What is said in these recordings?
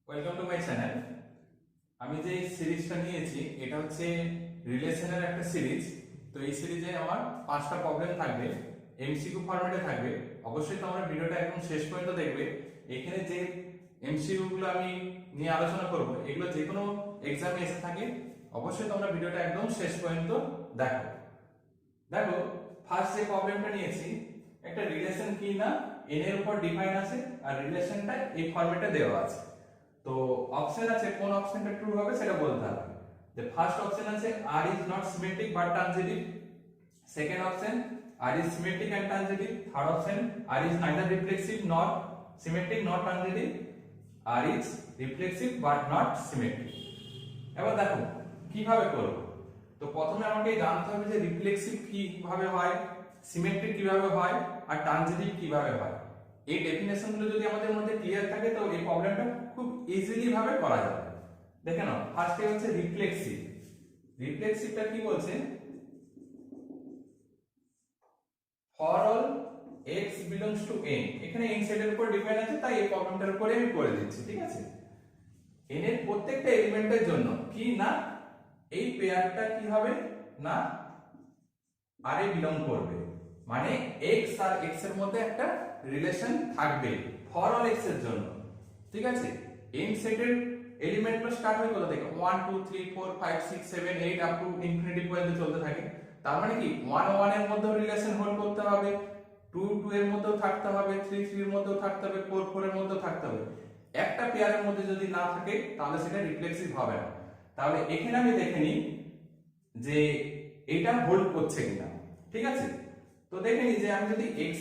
Welcome to my channel. আমি যে সিরিজটা নিয়েছি এটা হচ্ছে রিলেশনের একটা সিরিজ। তো এই সিরিজে আমার 5টা প্রবলেম থাকবে, এমসিকিউ ফরম্যাটে থাকবে। অবশ্যই তোমরা ভিডিওটা একদম শেষ পর্যন্ত দেখবে। এখানে যে এমসিকিউ গুলো আমি নিয়ে আলোচনা করব এগুলো যে কোনো এক্সামে এসে থাকে। অবশ্যই তোমরা ভিডিওটা একদম শেষ পর্যন্ত দেখো। দেখো, ফার্স্ট যে প্রবলেমটা নিয়েছি, একটা রিলেশন কি না এন এর উপর ডিফাইন আছে আর রিলেশনটা এই ফরম্যাটে দেওয়া আছে। তো অপশন আছে, কোন অপশনটা ট্রু হবে সেটা বলতে হবে। যে ফার্স্ট অপশন আছে R is not symmetric but transitive, second option R is symmetric and transitive, third option R is neither reflexive not symmetric not transitive, R is reflexive but not symmetric. এবার দেখো কিভাবে করব। তো প্রথমে আমাকে জানতে হবে যে রিফ্লেক্সিভ কিভাবে হয়, সিমেট্রিক কিভাবে হয় আর ট্রানজিটিভ কিভাবে হয়। এই ডেফিনেশনগুলো যদি আমাদের মধ্যে ক্লিয়ার থাকে তো এই প্রবলেমটা খুব ইজিলি ভাবে করা যাবে। দেখে নাও, ফার্স্টে হচ্ছে রিফ্লেক্সিভ। রিফ্লেক্সিভটা কি বলছে, for all x belongs to n, এখানে n সেটের উপর ডিপেন্ড আছে তাই এই প্রবলেমটার উপরে আমি করে দিচ্ছি, ঠিক আছে। n এর প্রত্যেকটা এলিমেন্টের জন্য কি না এই পেয়ারটা কি হবে না আর এ বিলং করবে, মানে x আর x এর মধ্যে একটা রিলেশন থাকবে ফর অল x এর জন্য, ঠিক আছে। n সেটের এলিমেন্টগুলো স্টার্ট হয় কোথা থেকে, 1 2 3 4 5 6 7 8 আপ টু ইনফিনিটি পর্যন্ত চলতে থাকে। তার মানে কি 1 1 এর মধ্যেও রিলেশন হোল্ড করতে হবে, 2 2 এর মধ্যেও থাকতে হবে, 3 3 এর মধ্যেও থাকতে হবে, 4 4 এর মধ্যেও থাকতে হবে। একটা পেয়ারের মধ্যে যদি না থাকে তাহলে সেটা রিফ্লেক্সিভ হবে না। তাহলে এখানে আমি দেখে নিই যে এটা হোল্ড করছে কিনা, ঠিক আছে। তো দেখে নিই যে আমি যদি x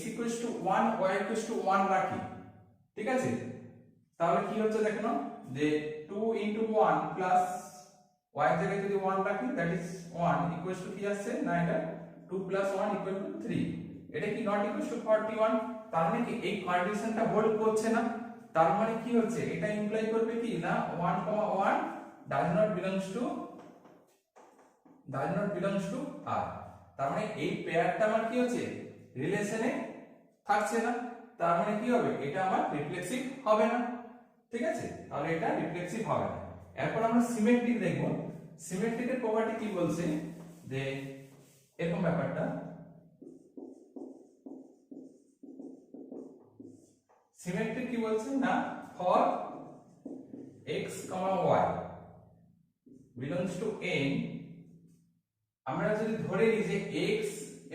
1 y 1 রাখি, ঠিক আছে, তাহলে কি হচ্ছে দেখো না, যে 2 into 1 plus y এর জায়গায় যদি 1 রাখি দ্যাট ইজ 1 ইকুয়ালস টু কি আসছে না, এটা 2 plus 1 ইকুয়াল টু 3। এটা কি নট ইকুয়ালস টু 41, তার মানে কি এই কন্ডিশনটা হোল্ড করছে না। তার মানে কি হচ্ছে, এটা ইমপ্লাই করবে কি না 1, 1 does not belongs to r। তার মানে এই পেয়ারটা আমার কি হচ্ছে, রিলেশনে থাকছে না। তার মানে কি হবে, এটা আমার রিফ্লেক্সিভ হবে না, ঠিক আছে। তাহলে এটা রিফ্লেক্সিভ হবে না। এরপর আমরা সিমেট্রিক দেখব। সিমেট্রিকের প্রপার্টি কি বলছে, যে এরকম ব্যাপারটা, সিমেট্রিক কি বলছে না, for x, y belongs to n, আমরা যদি ধরে নিই যে x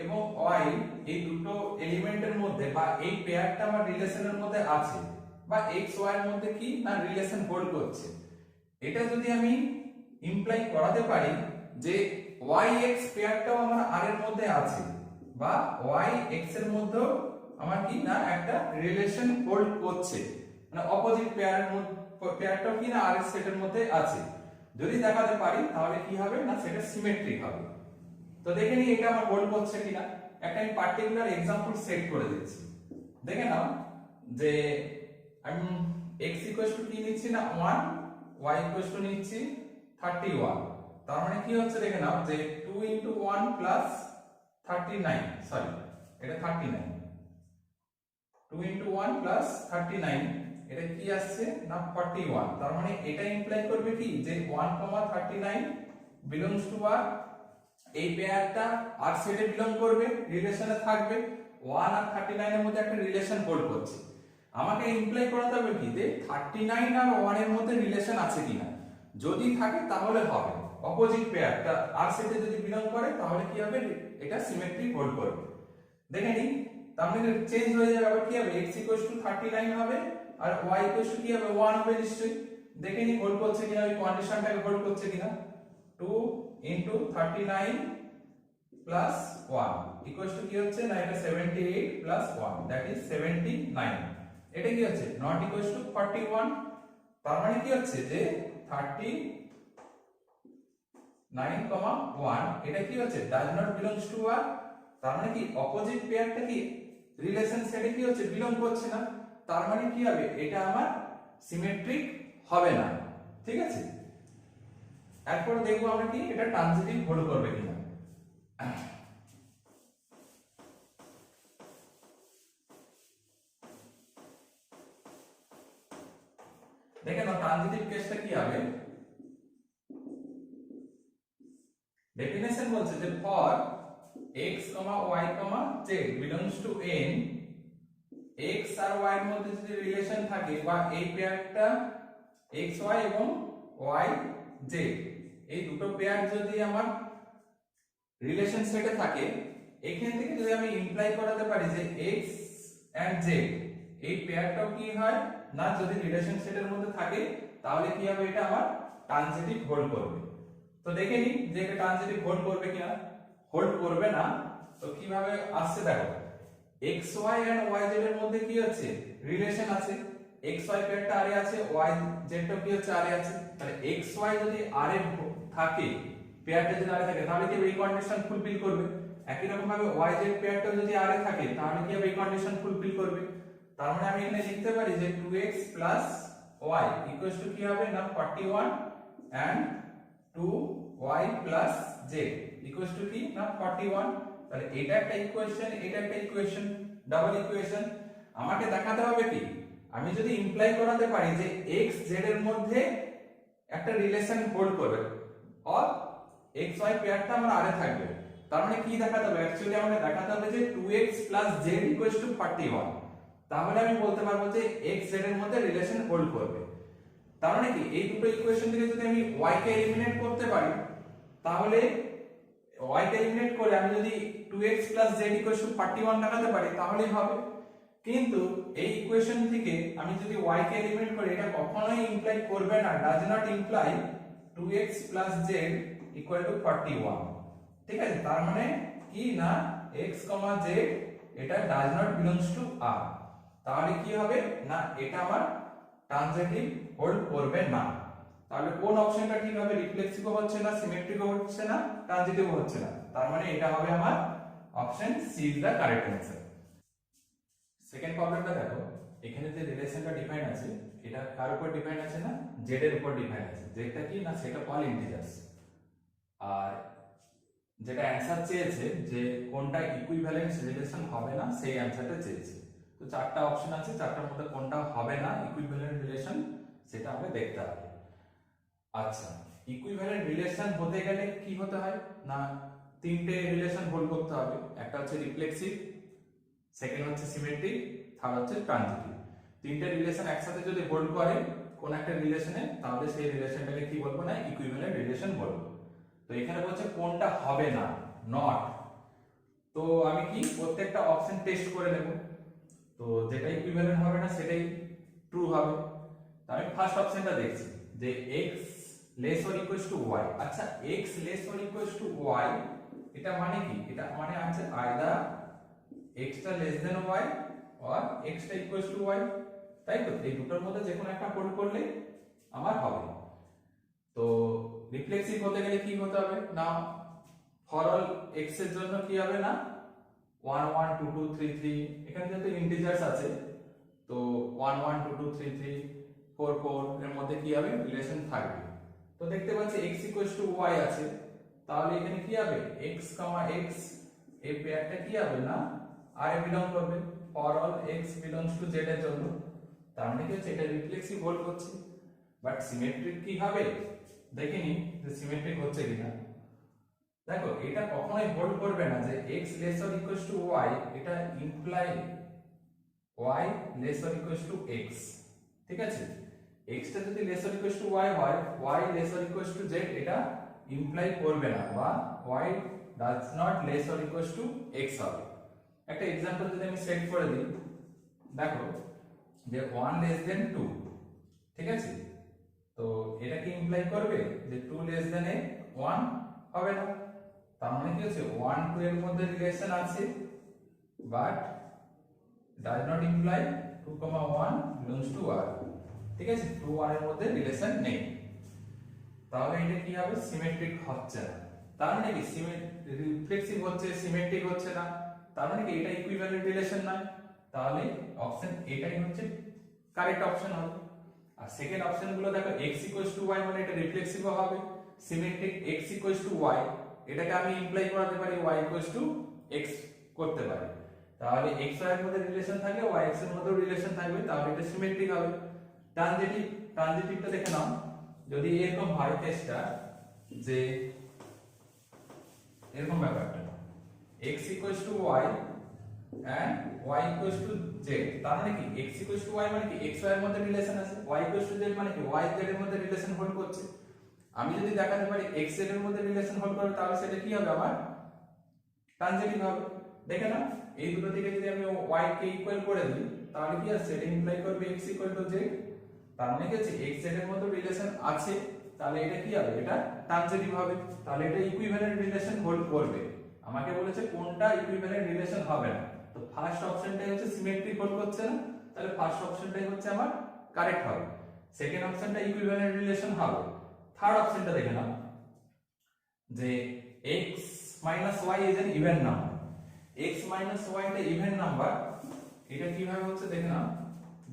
এবং y এই দুটো এলিমেন্টের মধ্যে বা এই পেয়ারটা আমার রিলেশনের মধ্যে আছে, বা x y এর মধ্যে কি না রিলেশন হোল্ড করছে, এটা যদি আমি ইমপ্লাই করাতে পারি যে y x পেয়ারটাও আমার r এর মধ্যে আছে, বা y x এর মধ্যেও আমার কি না একটা রিলেশন হোল্ড করছে, মানে অপোজিট পেয়ারটাও কি না r এর সেটের মধ্যে আছে, যদি দেখাতে পারি তাহলে কি হবে না সেটা সিমেট্রিক হবে। তো দেখে নিই এটা আমার হোল্ড করছে কিনা। একটা আমি পার্টিকুলার एग्जांपल সেট করে দিচ্ছি। দেখে নাও যে আমি x কি নিচ্ছি না 1, y নিচ্ছি 31। তার মানে কি হচ্ছে দেখে নাও যে 2 into 1 plus 39, সরি এটা 39, 2 into 1 plus 39 এটা কি আসছে না 41। তার মানে এটা ইমপ্লাই করবে কি যে 1, 39 belongs to r, এই পেয়ারটা আর সেটে বিলং করবে, রিলেশনে থাকবে, 1 আর 39 এর মধ্যে একটা রিলেশন হোল্ড করছে। আমাকে ইমপ্লাই করাতে হবে কি যে 39 আর 1 এর মধ্যে রিলেশন আছে কিনা, যদি থাকে তাহলে হবে। অপোজিট পেয়ারটা আর সেটে যদি বিলং করে তাহলে কি হবে, এটা সিমেট্রিক হোল্ড করবে। দেখে নিই, তাহলে চেঞ্জ হয়ে যাবে, আবার কি হবে x 39 হবে আর y কি হবে 1 হবে নিশ্চয়ই। দেখে নিই হোল্ড করছে কিনা, ওই কন্ডিশনটাকে হোল্ড করছে কিনা। 2 into 39 plus 1 equals to কি হচ্ছে না এটা 78 plus 1 that is 79। এটা কি হচ্ছে not equals to 41। তার মানে কি হচ্ছে যে 39, 1 এটা কি হচ্ছে does not belongs to r। তার মানে কি অপোজিট পেয়ারটা কি রিলেশন সেটে কি হচ্ছে বিলং করছে না। তার মানে কি হবে, এটা আমার সিমেট্রিক হবে না, ঠিক আছে। এরপর দেখবো আমরা কি এটা ট্রানজিটিভ হোল্ড করবে কিনা। দেখে নাও ট্রানজিটিভ কেসটা কি হবে। ডেফিনেশন বলছে যে for x, y, z belongs to n, x আর y এর মধ্যে যদি রিলেশন থাকে বা এই পেয়ারটা x y এবং y z এই দুটো পেয়ার যদি আমার রিলেশন সেটে থাকে, এখান থেকে যদি আমি ইমপ্লাই করাতে পারি যে x and z এই পেয়ারটাও কি হয় না, যদি রিলেশন সেটের মধ্যে থাকে তাহলে কি হবে, এটা আমার ট্রানজিটিভ হোল্ড করবে। তো দেখে নিই যে এটা ট্রানজিটিভ হোল্ড করবে কিনা। হোল্ড করবে না তো কিভাবে আসছে দেখো, x y and y z এর মধ্যে কি আছে, রিলেশন আছে, x y পেয়ারটা আরে আছে, y z টা কি হচ্ছে আরে আছে, তাহলে x y যদি আরে থাকে, পেয়ারটা যদি আরে থাকে তাহলে কি এই কন্ডিশন ফুলফিল করবে। একই রকম ভাবে y z পেয়ারটা যদি আরে থাকে তাহলে কি এই কন্ডিশন ফুলফিল করবে। তার মানে আমি এখানে লিখতে পারি যে 2x y ইকুয়ালস টু কি হবে না 41 and 2y z equals to কি না 41। তাহলে এটা একটা ইকুয়েশন, এটা একটা ইকুয়েশন, ডাবল ইকুয়েশন। আমাকে দেখাতে হবে কি, আমি যদি ইমপ্লাই করাতে পারি যে x z এর মধ্যে একটা রিলেশন হোল্ড করবে আর x y পেয়ারটা আমার আরে থাকবে, তার মানে কি দেখাতে হবে, অ্যাকচুয়ালি আমাকে দেখাতে হবে যে 2x z ইকুয়ালস টু 41। তাহলে আমি বলতে পারবো যে x z এর মধ্যে রিলেশন হোল্ড করবে। তার মানে কি এই দুটো ইকুয়েশন থেকে যদি আমি y কে এলিমিনেট করতে পারি, তাহলে y কে এলিমিনেট করে আমি যদি 2x z 41 দেখাতে পারি তাহলেই হবে। কিন্তু এই ইকুয়েশন থেকে আমি যদি y কে এলিমিনেট করি, এটা কখনোই ইমপ্লাই করবে না, does not imply 2x z 41। ঠিক আছে, তার মানে কি না x, z এটা does not belongs to r। তাহলে কি হবে না এটা আমার ট্রানজিটিভ হোল্ড করবে না। তাহলে কোন অপশনটা ঠিক হবে, রিফ্লেক্সিভ হচ্ছে না, সিমেট্রিক হচ্ছে না, ট্রানজিটিভ হচ্ছে না, তার মানে এটা হবে আমার option C is the correct answer. Second প্রবলেমটা দেখো, এখানে যে রিলেশনটা ডিফাইন আছে এটা কার উপর ডিফাইন আছে না, z এর উপর ডিফাইন আছে। যেটা কি না সেট অফ অল ইন্টিজার্স, আর যেটা অ্যানসার চেয়েছে যে কোনটা ইকুইভ্যালেন্স রিলেশন হবে না সেই অ্যানসারটা চেয়েছে। তো চারটা অপশন আছে, চারটার মধ্যে কোনটা হবে না ইকুইভ্যালেন্ট রিলেশন সেটা আমাকে দেখতে হবে। আচ্ছা, ইকুইভ্যালেন্ট রিলেশন হতে গেলে কি হতে হয় না, তিনটে রিলেশন হোল্ড করতে হবে। একটা হচ্ছে রিফ্লেক্সিভ, সেকেন্ড হচ্ছে সিমেট্রিক, থার্ড হচ্ছে ট্রানজিটিভ। তিনটে রিলেশন একসাথে যদি হোল্ড করে কোন একটা রিলেশনে, তাহলে সেই রিলেশনটাকে কি বলবো না ইকুইভ্যালেন্ট রিলেশন বলবো। তো এখানে বলছে কোনটা হবে না, নট। তো আমি কি প্রত্যেকটা অপশন টেস্ট করে নেব, তো যেটা ইকুইভ্যালেন্ট হবে না সেটাই ট্রু হবে। তো আমি ফার্স্ট অপশনটা দেখছি যে x less or equals to y। আচ্ছা, x less or equals to y এটা মানে কি, এটা মানে আছে আইদার x টা less than y or x টা ইকুয়ালস টু y, তাই তো এই দুটোর মধ্যে যে কোনো একটা হোল্ড করলে আমার হবে। তো রিফ্লেক্সিভ হতে গেলে কি হতে হবে না, ফর অল x এর জন্য কি হবে না 1 1 2 2 3 3, এখানে যেহেতু ইন্টিজার্স আছে তো 1 1 2 2 3 3 4 4 এর মধ্যে কি হবে রিলেশন থাকবে। তো দেখতে পাচ্ছি x y আছে, তাহলে এখানে কি হবে x, x এই পেয়ারটা কি হবে না r এ বিলং করবে, for all x belongs to z এর জন্য। তার মানে কি হচ্ছে এটা রিফ্লেক্সিভ হোল্ড করছে। বাট সিমেট্রিক কি হবে দেখিনি যে সিমেট্রিক হচ্ছে কিনা। দেখো এটা কখনোই হোল্ড করবে না যে x less or equals to y, এটা imply y less or equals to x। ঠিক আছে, x টা যদি less or equals to y হয়, y less or equals to z এটা ইমপ্লাই করবে না, বা y does not less or equals to x হবে। একটা एग्जांपल যদি আমি সেট করে দিই, দেখো যে 1 লেস দেন 2, ঠিক আছে, তো এটা কি ইমপ্লাই করবে যে 2 লেস দেন 1 হবে না। তার মানে কি হচ্ছে 1 2 এর মধ্যে রিলেশন আছে, but does not imply 2 1 belongs to r। ঠিক আছে, 2 r এর মধ্যে রিলেশন নেই, তাহলে এটা কি হবে সিমেট্রিক হচ্ছে না। তার মানে কি রিফ্লেক্সিভ হচ্ছে, সিমেট্রিক হচ্ছে না, তার মানে কি এটা ইকুইভ্যালেন্ট রিলেশন নয়। তাহলে অপশন এটাই হচ্ছে কারেক্ট অপশন হবে। আর সেকেন্ড অপশন গুলো দেখো x y মানে এটা রিফ্লেক্সিভ হবে, সিমেট্রিক x y এটাকে আমি ইমপ্লাই করাতে পারি y x করতে পারি। তাহলে x y এর মধ্যে রিলেশন থাকলে y x এর মধ্যেও রিলেশন থাকবে, তাহলে এটা সিমেট্রিক হবে। ট্রানজিটিভটা দেখে নাও, যদি এরকম হয় কেসটা যে এরকম ব্যাপারটা x y and y z, তার মানে কি x y মানে কি x y এর মধ্যে রিলেশন আছে, y z মানে কি y z এর মধ্যে রিলেশন হোল্ড করছে। আমি যদি দেখাতে পারি x z এর মধ্যে রিলেশন হোল্ড করে, তাহলে সেটা কি হবে আমার ট্রানজিটিভ হবে। দেখে না, এই দুটো দিকে যদি আমি y কে ইকুয়াল করে দিই তাহলে কি আসছে, এটা ইমপ্লাই করবে x z, তার মানে কি হচ্ছে x z এর মধ্যে রিলেশন আছে, তাহলে এটা কি হবে, এটা ট্রানজিটিভ হবে, তাহলে এটা ইকুইভ্যালেন্ট রিলেশন হোল্ড করবে। আমাকে বলেছে কোনটা ইকুইভ্যালেন্ট রিলেশন হবে না, তো ফার্স্ট অপশনটাই হচ্ছে সিমেট্রিক হোল্ড করছে না, তাহলে ফার্স্ট অপশনটাই হচ্ছে আমার কারেক্ট হবে। সেকেন্ড অপশনটা ইকুইভ্যালেন্ট রিলেশন হবে। থার্ড অপশনটা দেখে নাও যে x y is an even number, x y এটা ইভেন নাম্বার, এটা কিভাবে হচ্ছে দেখে নাও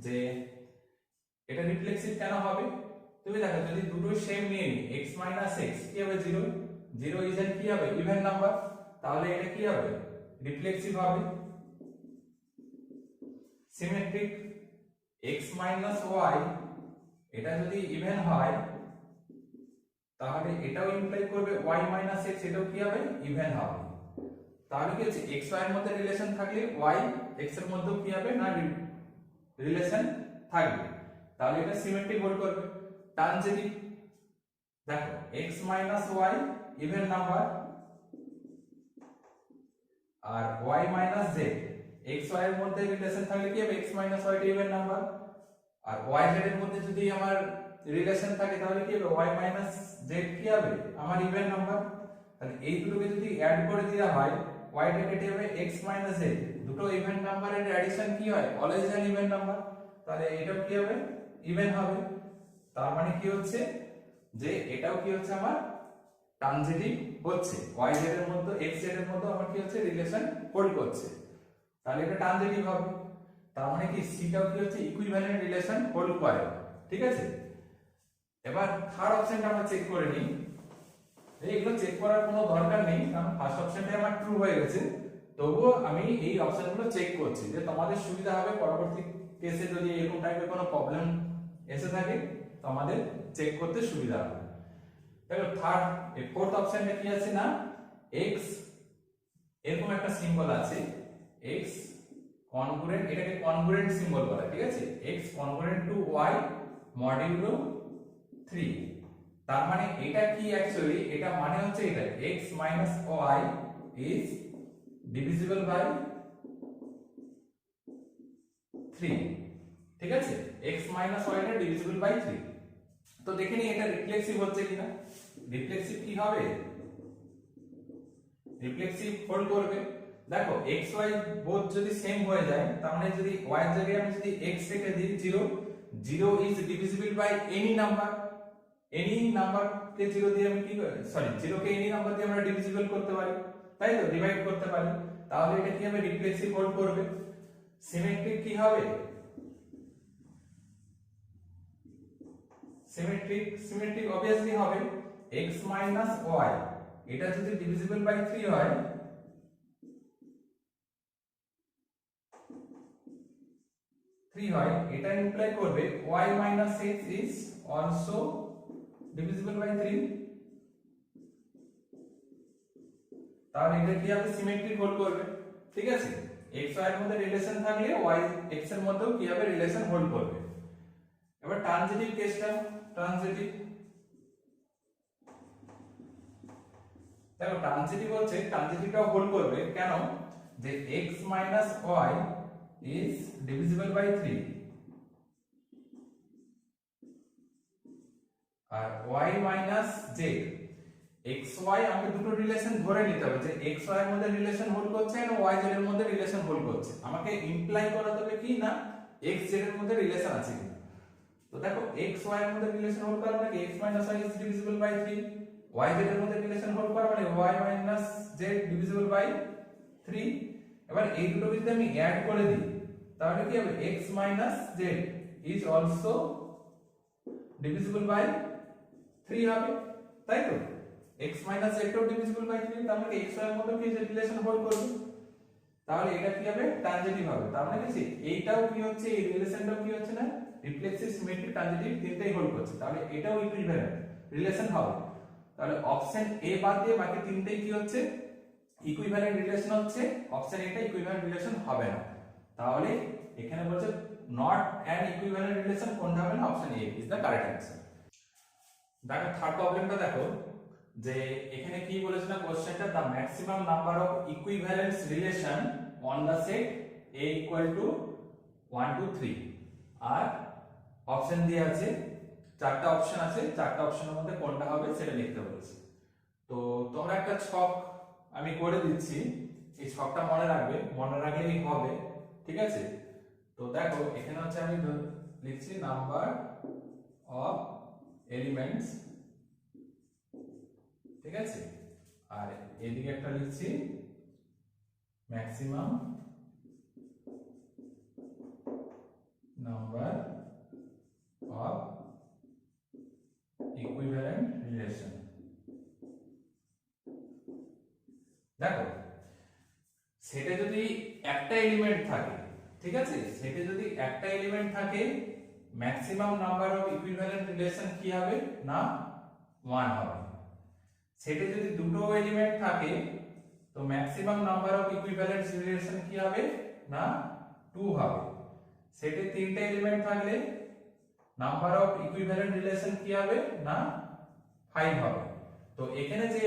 যে এটা রিফ্লেক্সিভ কেন হবে। তুমি দেখো যদি দুটো সেম নিয়ে নি x x কি হবে 0, 0 ইজ এন কি হবে ইভেন নাম্বার, তাহলে এটা কি হবে রিফ্লেক্সিভ হবে। সিমেট্রিক x y এটা যদি ইভেন হয় তাহলে এটাও ইমপ্লাই করবে y x, এটাও কি হবে ইভেন হবে। তাহলে কি হচ্ছে x y এর মধ্যে রিলেশন থাকলে y x এর মধ্যেও কি হবে না রিলেশন থাকবে, তাহলে এটা সিমেট্রিক হোল্ড করবে। ট্রানজিটিভ দেখো x y ইভেন নাম্বার আর y z x y এর মধ্যে রিলেশন থাকলে কি হবে x y টা ইভেন নাম্বার, আর y z এর মধ্যে যদি আমার রিলেশন থাকে তাহলে কি হবে y z কি হবে আমার ইভেন নাম্বার। তাহলে এই দুটোকে যদি অ্যাড করে দেওয়া হয় y টা কেটে যাবে x z, দুটো ইভেন নাম্বারের অ্যাডিশন কি হয় অলওয়েজ অ্যান ইভেন নাম্বার, তাহলে এটাও কি হবে ইভেন হবে। তার মানে কি হচ্ছে যে এটাও কি হচ্ছে আমার ট্রানজিটিভ হচ্ছে, y z এর মধ্যে x z এর মধ্যে আমার কি হচ্ছে রিলেশন হোল্ড করছে, তাহলে এটা ট্রানজিটিভ হবে। তার মানে কি সিটাও কি হচ্ছে ইকুইভ্যালেন্ট রিলেশন হোল্ড করে, ঠিক আছে। এবার থার্ড অপশনটা আমরা চেক করে নিই। এগুলো চেক করার কোনো দরকার নেই, কারণ ফার্স্ট অপশনটাই আমার ট্রু হয়ে গেছে, তবুও আমি এই অপশনগুলো চেক করছি যে তোমাদের সুবিধা হবে পরবর্তী কেসে যদি এরকম টাইপের কোনো প্রবলেম এসে থাকে তো আমাদের চেক করতে সুবিধা হবে। দেখো থার্ড ফোর্থ অপশনটা কি আছে না x এরকম একটা সিম্বল আছে, x কনগ্রুয়েন্ট, এটাকে কনগ্রুয়েন্ট সিম্বল বলে, ঠিক আছে, x congruent to y modulo 3। তার মানে এটা কি অ্যাকচুয়ালি, এটা মানে হচ্ছে এটা x y is divisible by 3, ঠিক আছে, x y টা divisible by 3। তো দেখে নি এটা রিফ্লেক্সিভ হচ্ছে কিনা। রিফ্লেক্সিভ কি হবে, রিফ্লেক্সিভ হোল্ড করবে। দেখো x y বোথ যদি সেম হয়ে যায় তার মানে যদি y এর জায়গায় আমি যদি x রেখে দিই 0, 0 is divisible by any number, any number কে 0 দিয়ে আমি কি সরি 0 কে any নাম্বার দিয়ে আমরা ডিভিজিবল করতে পারি, তাই তো ডিভাইড করতে পারি, তাহলে এটা কি হবে রিফ্লেক্সিভ হোল্ড করবে। সিমেট্রিক কি হবে, সিমেট্রিক obviously হবে x y, এটা যদি ডিভিজিবল বাই 3 হয় এটা ইমপ্লাই করবে y x is also divisible by 3, তাহলে এটা কি হবে সিমেট্রিক হোল্ড করবে, ঠিক আছে। x y এর মধ্যে রিলেশন থাকলে y x এর মধ্যেও কি হবে রিলেশন হোল্ড করবে। এবার ট্রানজিটিভ কেসটা, ট্রানজিটিভ দেখো ট্রানজিটিভ হচ্ছে ট্রানজিটিভটাও হোল্ড করবে কেন, যে x y is divisible by 3 R y z x y আমাকে দুটো রিলেশন ধরে নিতে হবে যে x y এর মধ্যে রিলেশন হোল্ড করছে আর y z এর মধ্যে রিলেশন হোল্ড করছে, আমাকে ইমপ্লাই করাতে হবে কি না x z এর মধ্যে রিলেশন আছে কিনা। তো দেখো x y এর মধ্যে রিলেশন হোল্ড করা মানে x y is divisible by 3, y z এর মধ্যে রিলেশন হোল্ড করা মানে y z divisible by 3। এবার এই দুটো যদি আমি অ্যাড করে দিই তাহলে কি হবে x z is also divisible by 3 হবে, তাই তো x z টাও divisible by 3, তার মানে x y এর মধ্যে কি রিলেশন হোল্ড করবে। তাহলে এটা কি হবে, ট্রানজিটিভ হবে। তার মানে কি এইটাও কি হচ্ছে, এই রিলেশনটাও কি হচ্ছে না, রিফ্লেক্সিভ, সিমেট্রিক, ট্রানজিটিভ তিনটেই হোল্ড করছে, তাহলে এটাও ইকুইভ্যালেন্ট রিলেশন হবে। তাহলে অপশন এ বাদ দিয়ে বাকি তিনটেই কি হচ্ছে, ইকুইভ্যালেন্ট রিলেশন হচ্ছে। অপশন এটা ইকুইভ্যালেন্ট রিলেশন হবে না। তাহলে এখানে বলছে নট অ্যান ইকুইভ্যালেন্ট রিলেশন, কোনটা হবে না, option A is the correct answer. দেখো থার্ড প্রবলেমটা দেখো, যে এখানে কি বলেছে না কোশ্চেনটা, the maximum number of equivalence relation on the set a equal to 1 2 3, আর অপশন দিয়ে আছে, চারটা অপশন আছে, চারটা অপশনের মধ্যে কোনটা হবে সেটা লিখতে বলেছে। তো তোমরা একটা ছক আমি করে দিচ্ছি, এই ছকটা মনে রাখবে, মনে রাখলেই হবে, ঠিক আছে। তো দেখো এখানে হচ্ছে আমি লিখছি নাম্বার অফ এলিমেন্টস, ঠিক আছে, আর এদিকে একটা লিখছি maximum number of equivalent relation. দেখো সেটা যদি একটা এলিমেন্ট থাকে, ঠিক আছে, সেটা যদি একটা এলিমেন্ট থাকে, maximum number of equivalent relation কি হবে না 1 হবে। সেটা যদি দুটো এলিমেন্ট থাকে, তো maximum number of equivalent relation কি হবে না 2 হবে। সেটা তিনটা এলিমেন্ট থাকলে নাম্বার অফ ইকুইভ্যালেন্ট রিলেশন কি হবে না 5 হবে। তো এখানে যে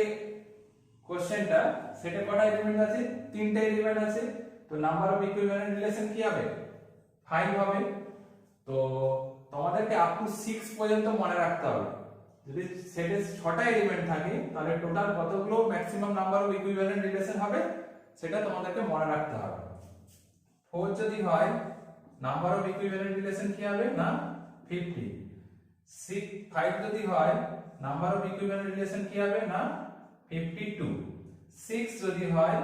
কোশ্চেনটা, সেটা কটা এলিমেন্ট আছে, তিনটা এলিমেন্ট আছে, তো নাম্বার অফ ইকুইভ্যালেন্ট রিলেশন কি হবে 5 হবে। তো তোমাদেরকে আপ টু 6 পর্যন্ত মনে রাখতে হবে। যদি সেটে 6টা এলিমেন্ট থাকে, তাহলে টোটাল কতগুলো maximum number of equivalent relation হবে সেটা তোমাদেরকে মনে রাখতে হবে। 4 যদি হয়, নাম্বার অফ ইকুইভ্যালেন্ট রিলেশন কি হবে না 50। 5 যদি হয়, নাম্বার অফ ইকুইভ্যালেন্ট রিলেশন কি হবে না 52। 6 যদি হয়,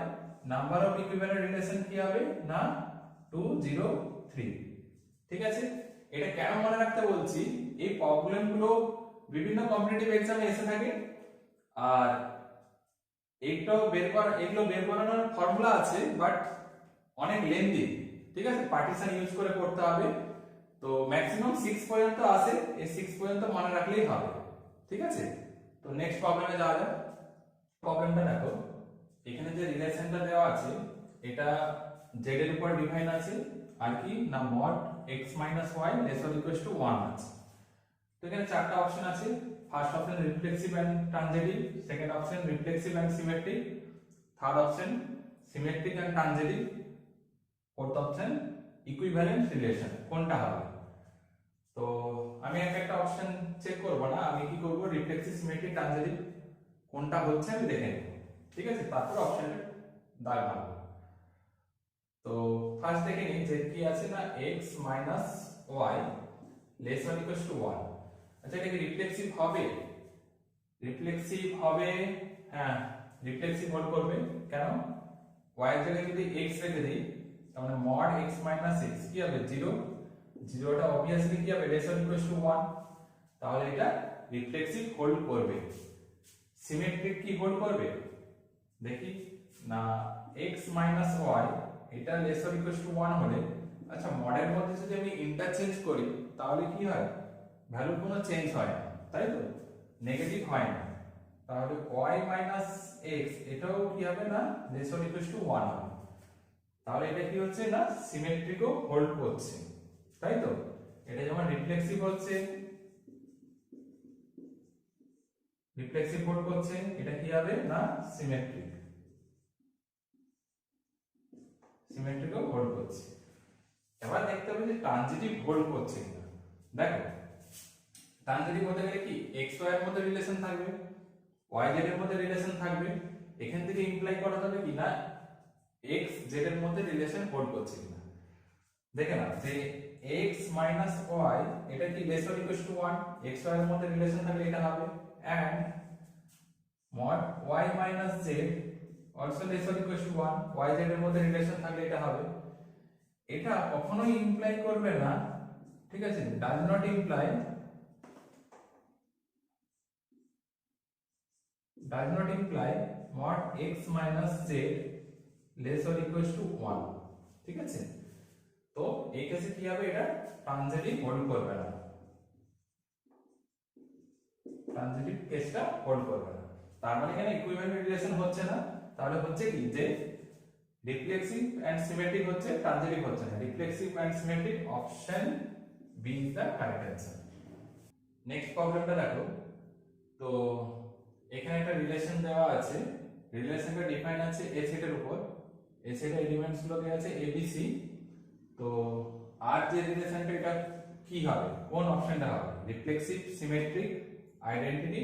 নাম্বার অফ ইকুইভ্যালেন্ট রিলেশন কি হবে না 203। ঠিক আছে, এটা কেন মনে রাখতে বলছি, এই প্রবলেমগুলো বিভিন্ন কম্পিটিটিভ এক্সামে এসে থাকে, আর এগুলো বের করানোর ফর্মুলা আছে, বাট অনেক লেন্দি, ঠিক আছে, পার্টিশন ইউজ করে করতে হবে। তো ম্যাক্সিমাম 6 পর্যন্ত আসে, এই 6 পর্যন্ত মনে রাখলেই হবে, ঠিক আছে। তো নেক্সট প্রবলেমে যাওয়া যাক। প্রবলেমটা দেখো, এখানে যে রিলেশনটা দেওয়া আছে, এটা z এর উপর ডিফাইন আছে, আর কি না mod x - y ≤ 1 আছে। তো এখানে চারটা অপশন আছে। First option reflexive and transitive, second option reflexive and symmetric, third option symmetric and transitive, fourth option equivalent relation, কোনটা হবে। তো আমি একটা অপশন চেক করব না, আমি কি করব, রিফ্লেক্সিভ, সিমেট্রিক, ট্রানজিটিভ কোনটা হচ্ছে আমি দেখে নেব, ঠিক আছে, তারপর অপশনটা দাগ মারব। তো ফার্স্ট দেখে নিই যে কি আছে না x - y ≤ 1। আচ্ছা, এটা কি রিফ্লেক্সিভ হবে? রিফ্লেক্সিভ হবে, হ্যাঁ রিফ্লেক্সিভ হোল্ড করবে। কেন? y এর জায়গায় যদি x রেখে দিই, তাহলে mod x - x কি হবে 0, 0টা obviously কি হবে ≤ 1, তাহলে এটা রিফ্লেক্সিভ হোল্ড করবে। সিমেট্রিক কি হোল্ড করবে দেখি না, x - y এটা ≤ 1 হলে, আচ্ছা মডের মধ্যে যদি আমি ইন্টারচেঞ্জ করি তাহলে কি হয়, ভ্যালুর কোনো চেঞ্জ হয় না, তাই তো, নেগেটিভ হয় না। তাহলে y - x এটাও কি হবে না ≤ 1 হবে। তাহলে এটা কি হচ্ছে না সিমেট্রিকও হোল্ড করছে, তাই তো। এটা যেমন রিফ্লেক্সিভ হচ্ছে, রিফ্লেক্সিভ হোল্ড করছে, এটা কি হবে না সিমেট্রিক, সিমেট্রিকও হোল্ড করছে। এবার দেখতে হবে যে ট্রানজিটিভ হোল্ড করছে কিনা। দেখো ট্রানজিটিভ হতে গেলে কি x y এর মধ্যে রিলেশন থাকবে, y z এর মধ্যে রিলেশন থাকবে। এখান থেকে ইমপ্লাই করা যাবে কি না x z এর মধ্যে রিলেশন হোল্ড করছে কিনা। দেখে না যে x - y এটা কি ≤ 1, x y এর মধ্যে রিলেশন থাকলে এটা হবে, and mod y - z also ≤ 1, y z এর মধ্যে রিলেশন থাকলে এটা হবে। এটা কখনোই ইমপ্লাই করবে না, ঠিক আছে, does not imply mod x - z less or equal to 1, ঠিক আছে। তো এই কেসে কি হবে, এটা ট্রানজিটিভ হোল্ড করবে না, ট্রানজিটিভ কেসটা হোল্ড করবে না। তার মানে এখানে ইকুইভ্যালেন্ট রিলেশন হচ্ছে না, তাহলে হচ্ছে কি যে রিফ্লেক্সিভ এন্ড সিমেট্রিক হচ্ছে, ট্রানজিটিভ হচ্ছে না। Reflexive and symmetric, option B is the correct answer. Next প্রবলেমটা দেখো। তো এখানে একটা রিলেশন দেওয়া আছে, রিলেশনটা ডিফাইন আছে এ সেটের উপর, এ সেটের এলিমেন্টস গুলো দেওয়া আছে এ বি সি। তো আর যে রিলেশনটা, এটা কি হবে, কোন অপশনটা হবে, reflexive, symmetric, identity,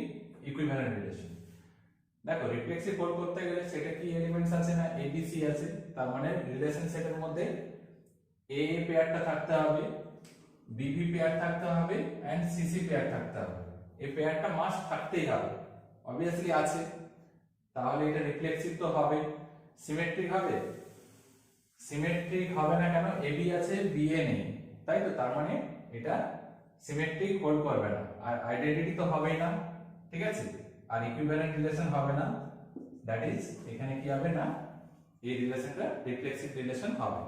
equivalent relation. দেখো রিফ্লেক্সিভ হোল্ড করতে গেলে সেটা কি এলিমেন্টস আছে না, এ বি সি আছে। তার মানে রিলেশন সেটের মধ্যে এ পেয়ারটা থাকতে হবে, বিবি পেয়ার থাকতে হবে এন্ড সিসি পেয়ার থাকতে হবে। এই পেয়ারটা মাস্ট থাকতেই হবে, অবভিয়াসলি আছে। তাহলে এটা রিফ্লেক্সিভ তো হবে। সিমেট্রিক হবে, সিমেট্রিক হবে না কেন, এবি আছে বিএ নেই, তাই তো। তার মানে এটা সিমেট্রিক হোল্ড করবে না। আর আইডেন্টিটি তো হবেই না, ঠিক আছে। আর ইকুইভ্যালেন্ট রিলেশন হবে না, দ্যাট ইজ এখানে কি হবে না, এই রিলেশনটা রিফ্লেক্সিভ রিলেশন হবে।